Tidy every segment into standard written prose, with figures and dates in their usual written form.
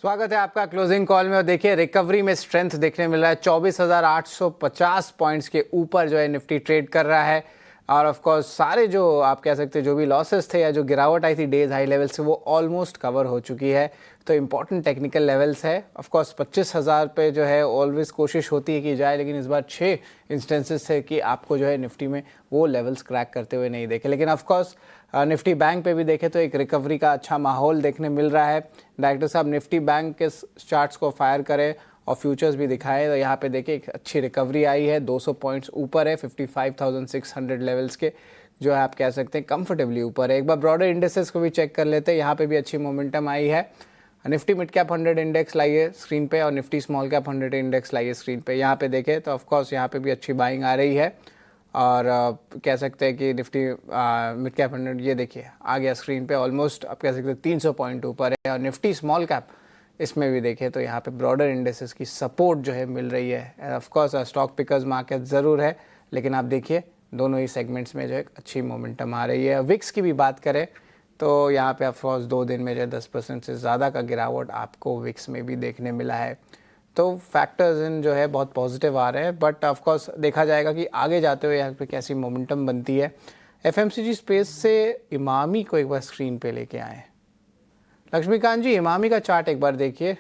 स्वागत है आपका क्लोजिंग कॉल में। और देखिए रिकवरी में स्ट्रेंथ देखने मिल रहा है। 24,850 पॉइंट्स के ऊपर जो है निफ्टी ट्रेड कर रहा है। और ऑफ कोर्स सारे जो आप कह सकते हैं जो भी लॉसेस थे या जो गिरावट आई थी डेज हाई लेवल से वो ऑलमोस्ट कवर हो चुकी है। तो इंपॉर्टेंट टेक्निकल लेवल्स है। ऑफ कोर्स 25,000 पे जो है ऑलवेज कोशिश होती है कि जाए, लेकिन इस बार 6 इंस्टेंसेस थे कि आपको जो है निफ्टी में वो लेवल्स क्रैक करते हुए नहीं देखे। लेकिन ऑफ कोर्स निफ्टी बैंक पे भी देखें तो एक रिकवरी का अच्छा माहौल देखने मिल रहा है। डायरेक्टर साहब निफ्टी बैंक के चार्ट्स को फायर करें और फ्यूचर्स भी दिखाएं तो यहाँ पे देखिए एक अच्छी रिकवरी आई है। 200 पॉइंट्स ऊपर है 55,600 लेवल्स के, जो है आप कह सकते हैं कंफर्टेबली ऊपर है। एक बार ब्रॉडर इंडेक्सेस को भी चेक कर लेते हैं। यहाँ पे भी अच्छी मोमेंटम आई है। निफ्टी मिड कैप 100 इंडेक्स लाइए स्क्रीन पे और निफ्टी स्मॉल कैप 100 इंडेक्स लाइए स्क्रीन पे। यहाँ पे देखें तो ऑफकोर्स यहाँ पे भी अच्छी बाइंग आ रही है। और कह सकते हैं कि निफ्टी मिड कैप 100 ये देखिए आ गया स्क्रीन पे, ऑलमोस्ट आप कह सकते हैं 300 पॉइंट ऊपर है। और निफ्टी स्मॉल कैप इसमें भी देखें तो यहाँ पे ब्रॉडर इंडेक्सेस की सपोर्ट जो है मिल रही है। ऑफकोर्स स्टॉक पिकर्स मार्केट ज़रूर है, लेकिन आप देखिए दोनों ही सेगमेंट्स में जो है अच्छी मोमेंटम आ रही है। विक्स की भी बात करें तो यहाँ पे ऑफकोर्स 2 दिन में जो है 10% से ज़्यादा का गिरावट आपको विक्स में भी देखने मिला है। तो फैक्टर्स इन जो है बहुत पॉजिटिव आ रहे हैं। बट ऑफकोर्स देखा जाएगा कि आगे जाते हुए यहाँ पे कैसी मोमेंटम बनती है। एफएमसीजी स्पेस से इमामी को एक बार स्क्रीन पे लेके आए। लक्ष्मीकांत जी इमामी का चार्ट एक बार देखिए।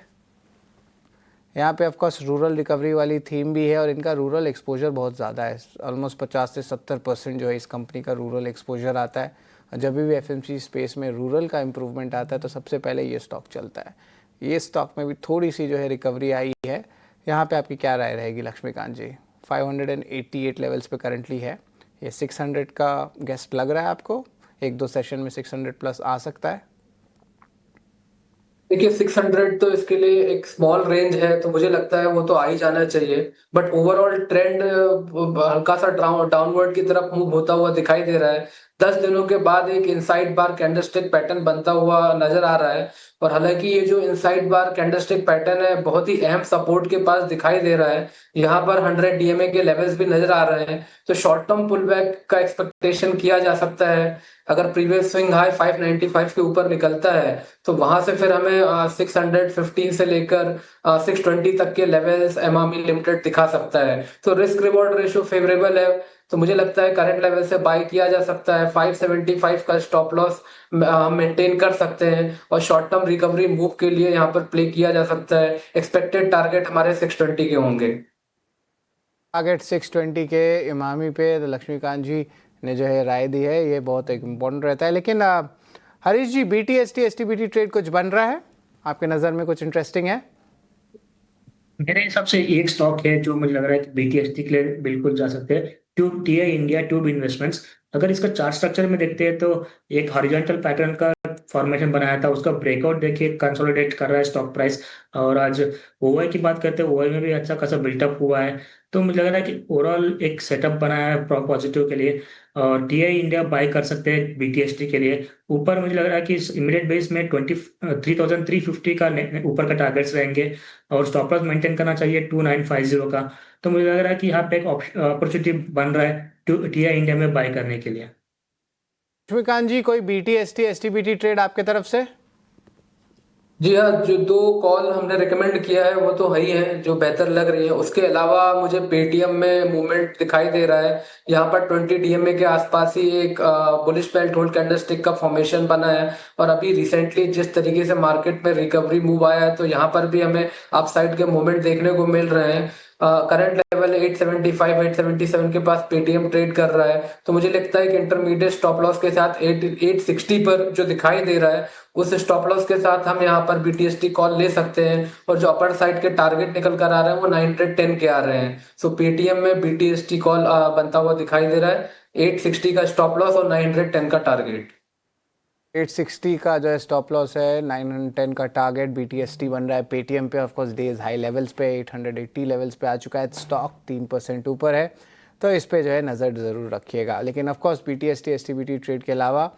यहाँ पे ऑफकोर्स रूरल रिकवरी वाली थीम भी है और इनका रूरल एक्सपोजर बहुत ज़्यादा है। ऑलमोस्ट 50 से 70% जो है इस कंपनी का रूरल एक्सपोजर आता है। जब भी एफएमसीजी स्पेस में रूरल का इम्प्रूवमेंट आता है तो सबसे पहले ये स्टॉक चलता है। ये स्टॉक में भी थोड़ी सी जो है रिकवरी आई है। यहाँ पे आपकी क्या राय रहेगी लक्ष्मीकांत जी? 588 लेवल्स पे करंटली है। ये 600 का गेस्ट लग रहा है आपको? 1-2 सेशन में 600 प्लस आ सकता है? देखिए 600 तो इसके लिए एक स्मॉल रेंज है, तो मुझे लगता है वो तो आ ही जाना चाहिए। बट ओवरऑल ट्रेंड हल्का सा डाउनवर्ड की तरफ मूव होता हुआ दिखाई दे रहा है। 10 दिनों के बाद एक इनसाइड बार कैंडलस्टिक पैटर्न बनता हुआ नजर आ रहा है। और हालांकि ये जो इनसाइड बार कैंडलस्टिक पैटर्न है बहुत ही अहम सपोर्ट के पास दिखाई दे रहा है। यहाँ पर 100 डीएमए के लेवल्स भी नजर आ रहे हैं, तो शॉर्ट टर्म पुल बैक का एक्सपेक्टेशन किया जा सकता है। अगर प्रीवियस स्विंग हाई 595 के ऊपर निकलता है तो वहां से फिर हमें 615 से लेकर 620 तक के लेवल्स एमामी लिमिटेड दिखा सकता है। तो रिस्क रिवॉर्ड रेशियो फेवरेबल है, तो मुझे लगता है करंट लेवल से बाय किया जा सकता है। 575 का स्टॉप लॉस हम मेंटेन कर सकते हैं और शॉर्ट टर्म रिकवरी मूव के लिए यहाँ पर प्ले किया जा सकता है। एक्सपेक्टेड टारगेट हमारे 620 के होंगे। टारगेट 620 के इमामी पे तो लक्ष्मीकांत जी ने जो है राय दी है, ये बहुत एक इम्पोर्टेंट रहता है। लेकिन हरीश जी BTST STBT ट्रेड कुछ बन रहा है आपके नज़र में? कुछ इंटरेस्टिंग है? मेरे हिसाब से एक स्टॉक है जो मुझे लग रहा है कि बीटीएसटी के लिए बिल्कुल जा सकते हैं। TI India tube investments. अगर इसका चार्ट स्ट्रक्चर में देखते हैं तो एक हॉरिजॉन्टल पैटर्न का फॉर्मेशन बनाया था, उसका ब्रेकआउट देखिए कंसोलिडेट कर रहा है स्टॉक प्राइस। और आज ओआई की बात करते हैं, ओआई में भी अच्छा खासा बिल्टअप हुआ है। तो मुझे लग रहा है कि ओवरऑल एक सेटअप बनाया है पॉजिटिव के लिए। और TI इंडिया बाय कर सकते हैं बीटीएसटी के लिए। ऊपर मुझे लग रहा है कि इमीडिएट बेस में 23,350 का ऊपर का टारगेट्स रहेंगे और स्टॉप लॉस मेंटेन करना चाहिए 2950 का। तो मुझे लग रहा है कि यहाँ पे एक अपॉर्चुनिटी बन रहा है TI इंडिया में बाय करने के लिए। लक्ष्मीकांत जी कोई BTST STBT ट्रेड आपके तरफ से? जी हाँ, जो 2 कॉल हमने रिकमेंड किया है वो तो है ही है जो बेहतर लग रही है। उसके अलावा मुझे पेटीएम में मूवमेंट दिखाई दे रहा है। यहाँ पर 20 डीएमए के आसपास ही एक बुलिश बेल्ट होल्ड कैंडलस्टिक का फॉर्मेशन बना है। और अभी रिसेंटली जिस तरीके से मार्केट में रिकवरी मूव आया है तो यहाँ पर भी हमें अपसाइड के मूवमेंट देखने को मिल रहे हैं। करंट लेवल 875 877 के पास पेटीएम ट्रेड कर रहा है, तो मुझे लगता है कि इंटरमीडिएट स्टॉप लॉस के साथ 860 पर जो दिखाई दे रहा है उस स्टॉप लॉस के साथ हम यहाँ पर बीटीएसटी कॉल ले सकते हैं। और जो अपर साइड के टारगेट निकल कर आ रहे हैं वो 910 के आ रहे हैं। सो पेटीएम में बीटीएसटी कॉल बनता हुआ दिखाई दे रहा है। 860 का स्टॉप लॉस और 910 का टारगेट। 860 का जो है स्टॉप लॉस है, 910 का टारगेट BTST बन रहा है। पेटीएम पे ऑफकोर्स डेज हाई लेवल्स पे 880 लेवल्स पे आ चुका है। स्टॉक 3% ऊपर है, तो इस पे जो है नज़र ज़रूर रखिएगा। लेकिन ऑफकोर्स BTST STBT ट्रेड के अलावा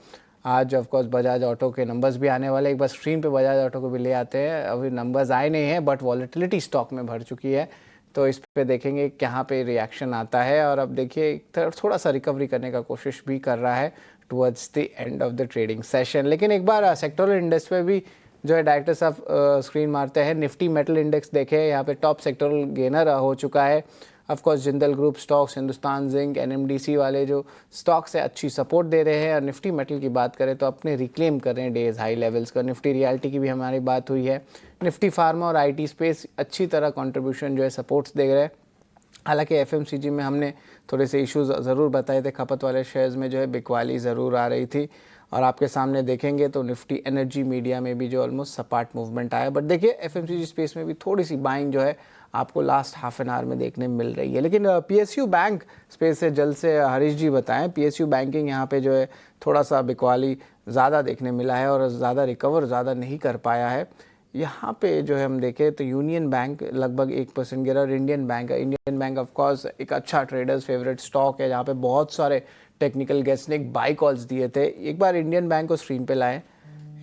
आज ऑफकोर्स बजाज ऑटो के नंबर्स भी आने वाले। एक बार स्क्रीन पे बजाज ऑटो को भी ले आते हैं। अभी नंबर्स आए नहीं हैं बट वॉलेटिलिटी स्टॉक में भर चुकी है, तो इस पे देखेंगे कहाँ पे रिएक्शन आता है। और अब देखिए थोड़ा सा रिकवरी करने का कोशिश भी कर रहा है towards the end of the trading session. लेकिन एक बार सेक्टोरल इंडेक्स पे भी जो है डायरेक्टर साहब स्क्रीन मारते हैं। निफ्टी मेटल इंडेक्स देखें, यहाँ पे टॉप सेक्टरल गेनर हो चुका है। Of course Jindal group stocks, Hindustan zinc, NMDC वाले जो स्टॉक्स है अच्छी सपोर्ट दे रहे हैं। और निफ्टी मेटल की बात करें तो अपने रिक्लेम कर रहे हैं डेज हाई लेवल्स का। निफ्टी रियल्टी की भी हमारी बात हुई है। निफ्टी फार्मा और आईटी स्पेस अच्छी तरह कंट्रीब्यूशन जो है सपोर्ट्स दे रहे हैं। हालांकि एफएमसीजी में हमने थोड़े से इश्यूज ज़रूर बताए थे, खपत वाले शेयर्स में जो है बिकवाली ज़रूर आ रही थी। और आपके सामने देखेंगे तो निफ्टी एनर्जी मीडिया में भी जो ऑलमोस्ट सपाट मूवमेंट आया। बट देखिए एफएमसीजी स्पेस में भी थोड़ी सी बाइंग जो है आपको लास्ट हाफ एन आवर में देखने में मिल रही है। लेकिन पीएसयू बैंक स्पेस से जल्द से हरीश जी बताएं, पीएसयू बैंकिंग यहाँ पे जो है थोड़ा सा बिकवाली ज़्यादा देखने मिला है और ज़्यादा रिकवर ज़्यादा नहीं कर पाया है। यहाँ पे जो है हम देखें तो यूनियन बैंक लगभग 1% गिरा और इंडियन बैंक ऑफ कोर्स एक अच्छा ट्रेडर्स फेवरेट स्टॉक है, जहाँ पे बहुत सारे टेक्निकल गेस्ट ने एक बाई कॉल्स दिए थे। एक बार इंडियन बैंक को स्क्रीन पे लाएं,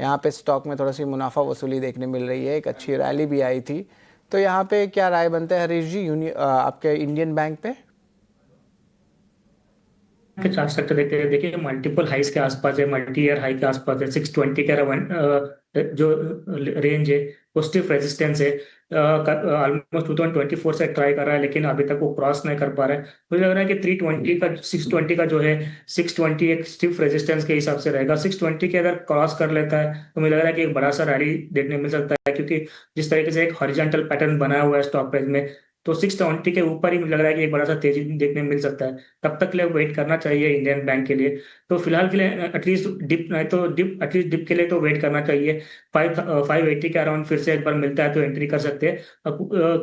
यहाँ पे स्टॉक में थोड़ा सी मुनाफा वसूली देखने मिल रही है, एक अच्छी रैली भी आई थी। तो यहाँ पे क्या राय बनते हैं हरीश जी आपके इंडियन बैंक पे? के चार्ट स्ट्रक्चर देखते हैं, देखिए मल्टीपल हाइस के आसपास है, मल्टी ईयर हाई के आसपास है। 620 का जो रेंज है वो स्टिफ रेजिस्टेंस है। ऑलमोस्ट 2024 से ट्राई कर रहा है लेकिन अभी तक वो क्रॉस नहीं कर पा रहा है। मुझे लग रहा है कि 620 का जो है 620 एक स्टिफ रेजिस्टेंस के हिसाब से रहेगा। 620 के अगर क्रॉस कर लेता है तो मुझे लग रहा है कि एक बड़ा सा रैली देखने मिल सकता है, क्योंकि जिस तरीके से एक हॉरिजॉन्टल पैटर्न बनाया हुआ है स्टॉक प्राइस में, तो 620 के ऊपर ही मुझे लग रहा है कि एक बड़ा सा तेजी देखने मिल सकता है। तब तक के लिए वेट करना चाहिए इंडियन बैंक के लिए। तो फिलहाल के लिए एटलीस्ट डिप नहीं तो डिप, एटलीस्ट डिप के लिए तो वेट करना चाहिए। 580 के अराउंड फिर से एक बार मिलता है तो एंट्री कर सकते हैं।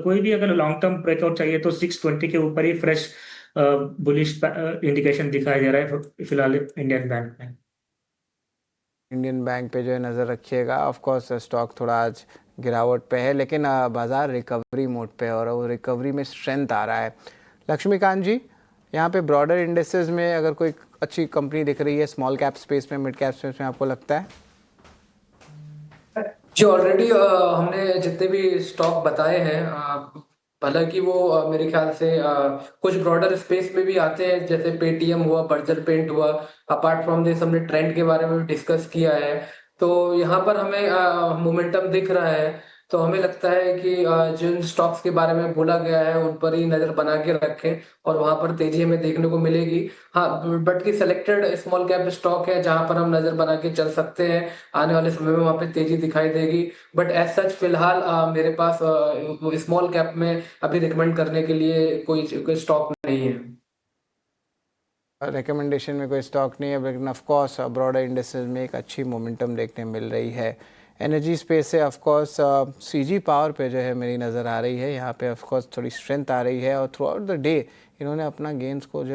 कोई भी अगर लॉन्ग टर्म ब्रेकआउट चाहिए तो 620 के ऊपर ही फ्रेश बुलिश इंडिकेशन दिखाई दे रहा है फिलहाल इंडियन बैंक में। इंडियन बैंक पे जो है नज़र रखिएगा। ऑफ कोर्स स्टॉक थोड़ा आज गिरावट पे है, लेकिन बाजार रिकवरी मोड पे है और वो रिकवरी में स्ट्रेंथ आ रहा है। लक्ष्मीकांत जी, यहाँ पे ब्रॉडर इंडेक्सेस में अगर कोई अच्छी कंपनी दिख रही है स्मॉल कैप स्पेस में, मिड कैप स्पेस में, आपको लगता है? जी ऑलरेडी हमने जितने भी स्टॉक बताए हैं, हालांकि वो मेरे ख्याल से कुछ ब्रॉडर स्पेस में भी आते हैं, जैसे पेटीएम हुआ, बर्जर पेंट हुआ। अपार्ट फ्रॉम दिस हमने ट्रेंड के बारे में भी डिस्कस किया है। तो यहाँ पर हमें मोमेंटम दिख रहा है। तो हमें लगता है कि जिन स्टॉक्स के बारे में बोला गया है उन पर ही नजर बना के रखें और वहां पर तेजी हमें देखने को मिलेगी। हाँ, बट की सिलेक्टेड स्मॉल कैप स्टॉक है जहां पर हम नजर बना के चल सकते हैं। आने वाले समय में वहां पे तेजी दिखाई देगी। बट एज सच फिलहाल मेरे पास स्मॉल कैप में अभी रिकमेंड करने के लिए कोई स्टॉक नहीं है। रिकमेंडेशन में कोई स्टॉक नहीं है, लेकिन ऑफ कोर्स ब्रॉडर इंडेक्सेस में एक अच्छी मोमेंटम देखने मिल रही है। एनर्जी स्पेस से ऑफ कोर्स सीजी पावर पे जो है मेरी नज़र आ रही है, यहाँ पे ऑफ कोर्स थोड़ी स्ट्रेंथ आ रही है और थ्रू आउट द डे इन्होंने अपना गेंस को जो